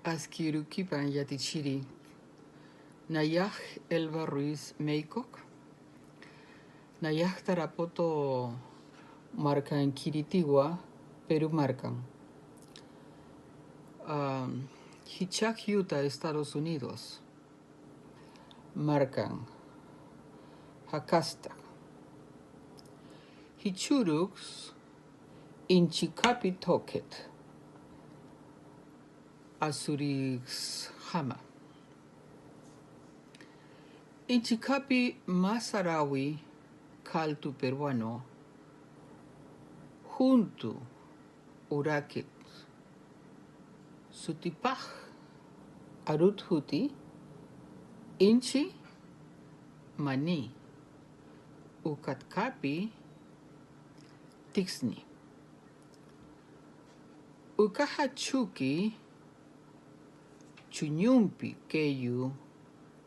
Askirukipan yatichiri. Nayaj Elba Ruiz Meikok. Nayaj Tarapoto marcan Kiritiwa, Perú marcan. Hichak Utah, Estados Unidos. Marcan. Hakasta. Hichurux Inchikapi Toket. Azurix Hama. Inchikapi Masarawi Caltu peruano. Junto Urakit. Sutipaj Arut Huti. Inchi Mani. Ukatkapi Tixni. Ukahachuki Chunyumpi Keyu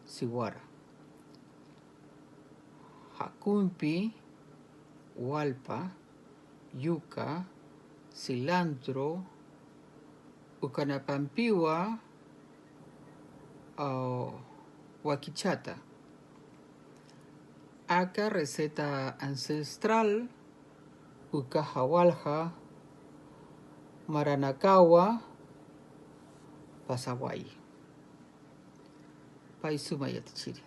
Siwara. Hakumpi Walpa Yuca Cilantro Ucanapampiwa Wakichata. Acá receta ancestral Ucajawalja Maranakawa Pasaguay. Paisuma yatichiri.